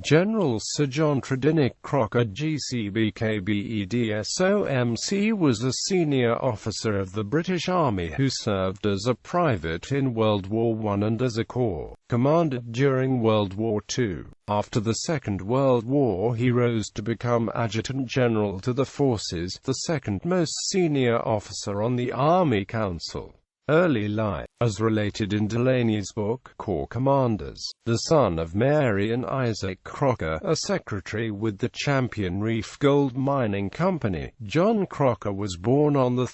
General Sir John Tredinnick Crocker GCBKBEDSOMC was a senior officer of the British Army who served as a private in World War I and as a corps commander during World War II. After the Second World War he rose to become Adjutant-General to the forces, the second most senior officer on the Army Council. Early life, as related in Delaney's book, Corps Commanders. The son of Mary and Isaac Crocker, a secretary with the Champion Reef Gold Mining Company, John Crocker was born on 3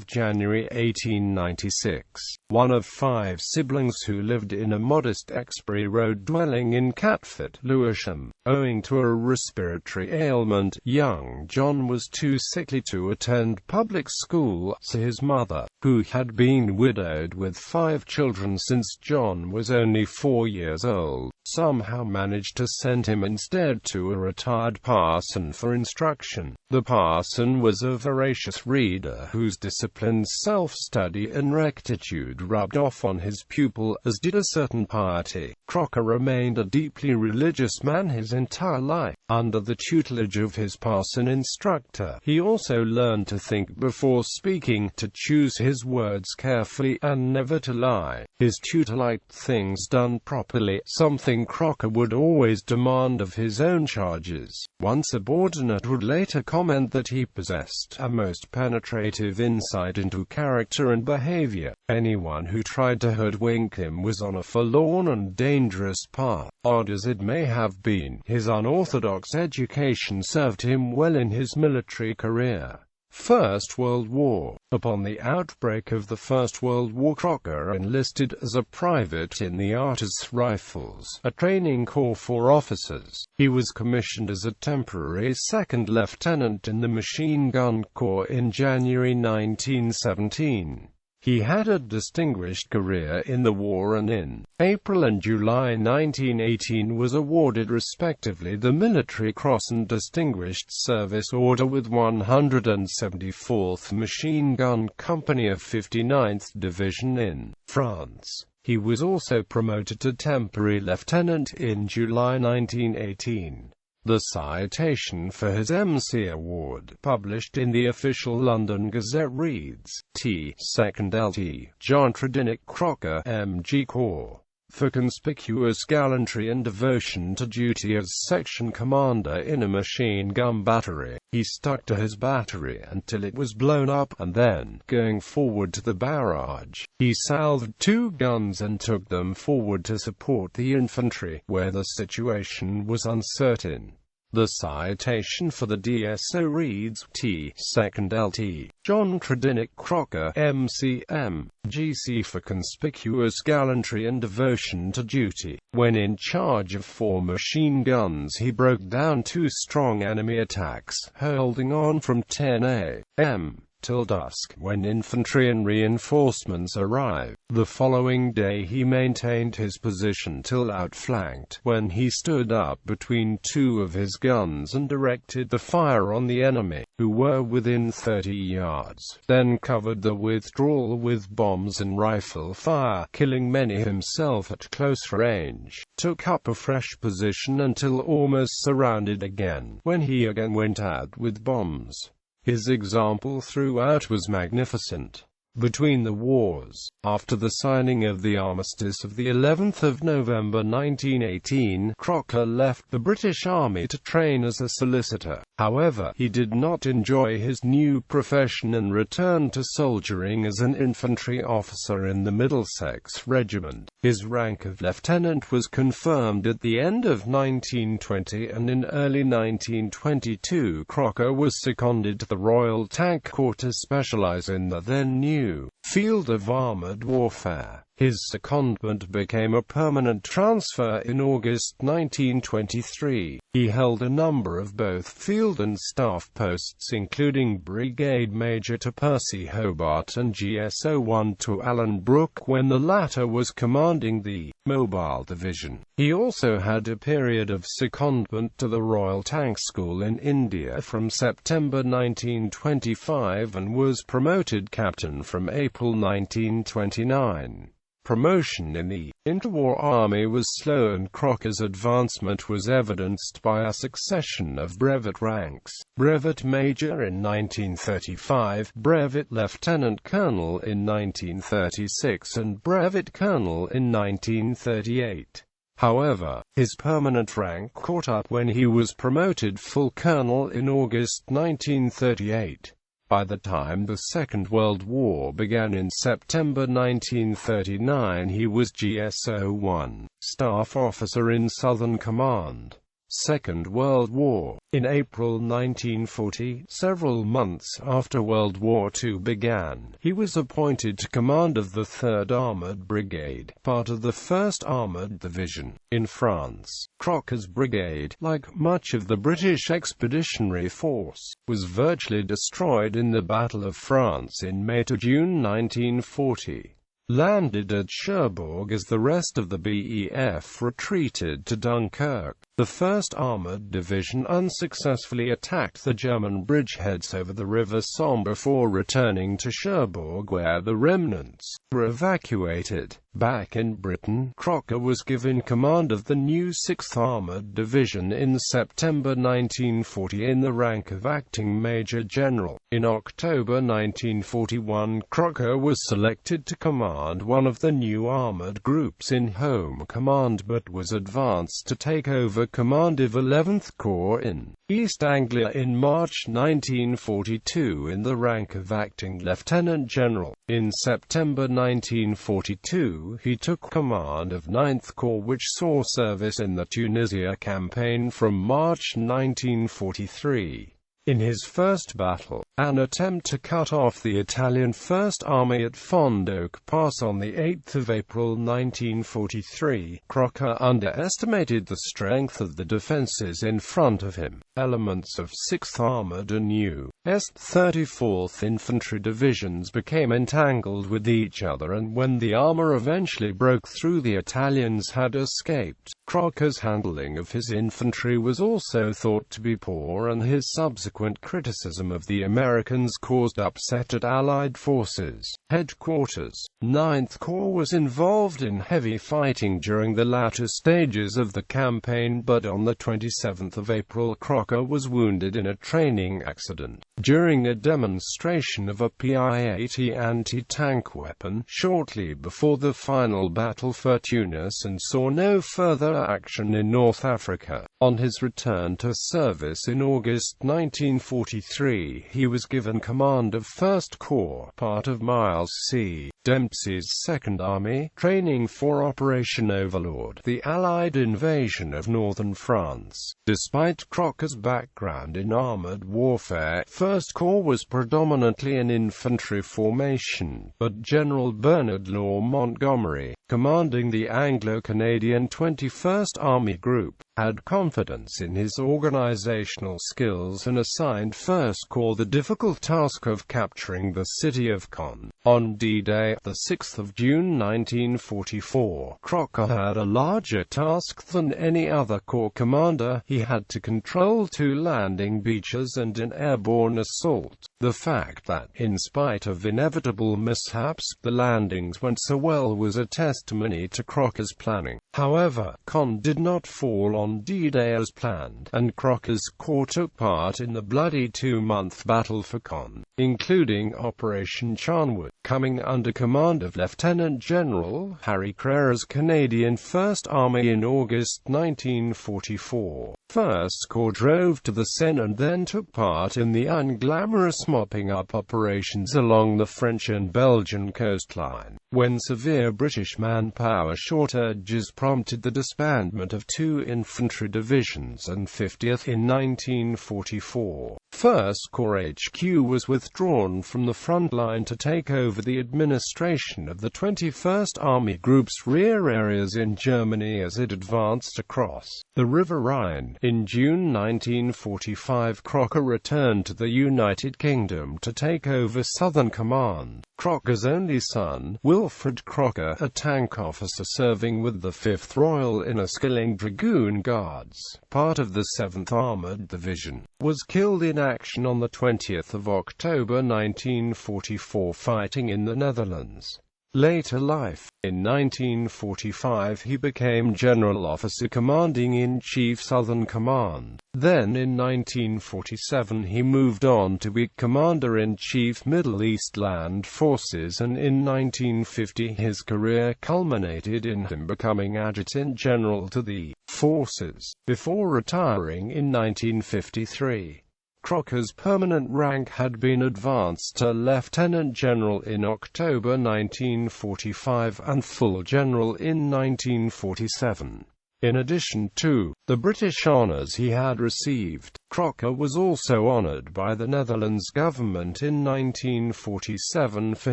January 1896. One of 5 siblings who lived in a modest Exbury Road dwelling in Capt, Lewisham. Owing to a respiratory ailment, young John was too sickly to attend public school, so his mother, who had been widowed with 5 children since John was only 4 years old, somehow managed to send him instead to a retired parson for instruction. The parson was a voracious reader whose disciplined self-study and rectitude rubbed off on his pupil, as did a certain piety. Crocker remained a deeply religious man his entire life. Under the tutelage of his parson instructor, he also learned to think before speaking, to choose his words carefully, and never to lie. His tutor liked things done properly, something Crocker would always demand of his own charges. One subordinate would later comment that he possessed a most penetrative insight into character and behavior. Anyone who tried to hoodwink him was on a forlorn and dangerous path. Odd as it may have been, his unorthodox education served him well in his military career. First World War. Upon the outbreak of the First World War, Crocker enlisted as a private in the Artist Rifles, a training corps for officers. He was commissioned as a temporary second lieutenant in the Machine Gun Corps in January 1917. He had a distinguished career in the war and in April and July 1918 was awarded respectively the Military Cross and Distinguished Service Order with 174th Machine Gun Company of 59th Division in France. He was also promoted to temporary lieutenant in July 1918. The citation for his MC Award, published in the official London Gazette, reads, T. 2nd Lt. John Tredinnick Crocker, M.G. Corps, for conspicuous gallantry and devotion to duty as section commander in a machine gun battery. He stuck to his battery until it was blown up, and then, going forward to the barrage, he salved 2 guns and took them forward to support the infantry, where the situation was uncertain. The citation for the DSO reads, T. 2nd Lt. John Tredinnick Crocker, M.C.M. G.C. for conspicuous gallantry and devotion to duty. When in charge of 4 machine guns he broke down 2 strong enemy attacks, holding on from 10 a.m. till dusk, when infantry and reinforcements arrived. The following day he maintained his position till outflanked, when he stood up between 2 of his guns and directed the fire on the enemy, who were within 30 yards, then covered the withdrawal with bombs and rifle fire, killing many himself at close range, took up a fresh position until almost surrounded again, when he again went out with bombs. His example throughout was magnificent. Between the wars, after the signing of the armistice of the 11th of November 1918, Crocker left the British Army to train as a solicitor. However, he did not enjoy his new profession and returned to soldiering as an infantry officer in the Middlesex Regiment. His rank of lieutenant was confirmed at the end of 1920, and in early 1922 Crocker was seconded to the Royal Tank Corps to specialize in the then new field of armored warfare. His secondment became a permanent transfer in August 1923. He held a number of both field and staff posts, including Brigade Major to Percy Hobart and GSO-1 to Alan Brooke when the latter was commanding the Mobile Division. He also had a period of secondment to the Royal Tank School in India from September 1925 and was promoted captain from April 1929. Promotion in the interwar army was slow, and Crocker's advancement was evidenced by a succession of brevet ranks: brevet major in 1935, brevet lieutenant colonel in 1936, and brevet colonel in 1938. However, his permanent rank caught up when he was promoted full colonel in August 1938. By the time the Second World War began in September 1939, he was GSO-1, Staff Officer in Southern Command. Second World War. In April 1940, several months after World War II began, he was appointed to command of the 3rd Armoured Brigade, part of the 1st Armoured Division, in France. Crocker's brigade, like much of the British Expeditionary Force, was virtually destroyed in the Battle of France in May–June 1940. Landed at Cherbourg as the rest of the BEF retreated to Dunkirk. The 1st Armoured Division unsuccessfully attacked the German bridgeheads over the River Somme before returning to Cherbourg, where the remnants were evacuated. Back in Britain, Crocker was given command of the new 6th Armoured Division in September 1940 in the rank of Acting Major General. In October 1941, Crocker was selected to command one of the new armoured groups in Home Command, but was advanced to take over command of 11th Corps in East Anglia in March 1942 in the rank of Acting Lieutenant-General. In September 1942, he took command of 9th Corps, which saw service in the Tunisia campaign from March 1943. In his first battle, an attempt to cut off the Italian First Army at Fondoke Pass on 8 April 1943, Crocker underestimated the strength of the defences in front of him. Elements of 6th Armoured and U.S. 34th Infantry Divisions became entangled with each other, and when the armour eventually broke through, the Italians had escaped. Crocker's handling of his infantry was also thought to be poor, and his subsequent criticism of the Americans caused upset at Allied forces. Headquarters. 9th Corps was involved in heavy fighting during the latter stages of the campaign, but on the 27th of April, Crocker was wounded in a training accident during a demonstration of a Pi-80 anti-tank weapon shortly before the final battle for Tunis, and saw no further action in North Africa. On his return to service in August 1943, he was given command of 1st Corps, part of Miles C. Dempsey's 2nd Army, training for Operation Overlord, the Allied invasion of northern France. Despite Crocker's background in armoured warfare, 1st Corps was predominantly an infantry formation, but General Bernard Law Montgomery, commanding the Anglo-Canadian 21st Army Group, had confidence in his organizational skills and assigned 1st Corps the difficult task of capturing the city of Caen. On D-Day, the 6th of June 1944, Crocker had a larger task than any other corps commander. He had to control 2 landing beaches and an airborne assault. The fact that, in spite of inevitable mishaps, the landings went so well was a testimony to Crocker's planning. However, Caen did not fall on D-Day as planned, and Crocker's corps took part in the bloody 2-month battle for Caen, including Operation Charnwood, coming under command of Lieutenant-General Harry Crer's Canadian 1st Army in August 1944. 1st Corps drove to the Seine and then took part in the unglamorous mopping-up operations along the French and Belgian coastline, when severe British manpower shortages prompted the disbandment of 2 infantry divisions and 50th in 1944. 1st Corps HQ was withdrawn from the front line to take over the administration of the 21st Army Group's rear areas in Germany as it advanced across the River Rhine. In June 1945, Crocker returned to the United Kingdom to take over Southern Command. Crocker's only son, Wilfred Crocker, a tank officer serving with the 5th Royal Inniskilling Dragoon Guards, part of the 7th Armoured Division, was killed in action on the 20th of October 1944 fighting in the Netherlands. Later life. In 1945 he became General Officer Commanding-in-Chief Southern Command. Then in 1947 he moved on to be Commander-in-Chief Middle East Land Forces, and in 1950 his career culminated in him becoming Adjutant-General to the forces, before retiring in 1953. Crocker's permanent rank had been advanced to Lieutenant General in October 1945 and full general in 1947. In addition to the British honours he had received, Crocker was also honoured by the Netherlands government in 1947 for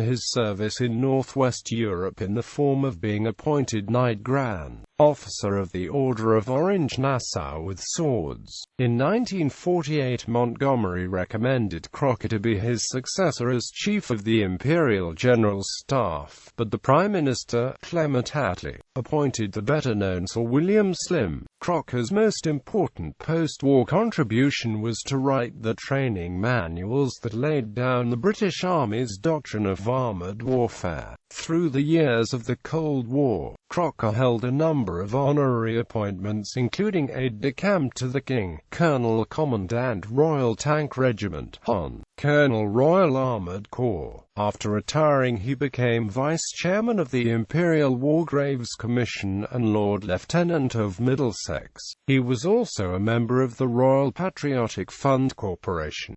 his service in Northwest Europe in the form of being appointed Knight Grand Officer of the Order of Orange Nassau with swords. In 1948 Montgomery recommended Crocker to be his successor as Chief of the Imperial General Staff, but the Prime Minister, Clement Attlee, appointed the better-known Sir William Slim. Crocker's most important post-war contribution was to write the training manuals that laid down the British Army's doctrine of armoured warfare. Through the years of the Cold War, Crocker held a number of honorary appointments, including aide-de-camp to the King, Colonel Commandant Royal Tank Regiment, Hon. Colonel Royal Armoured Corps. After retiring he became Vice-Chairman of the Imperial War Graves Commission and Lord Lieutenant of Middlesex. He was also a member of the Royal Patriotic Fund Corporation.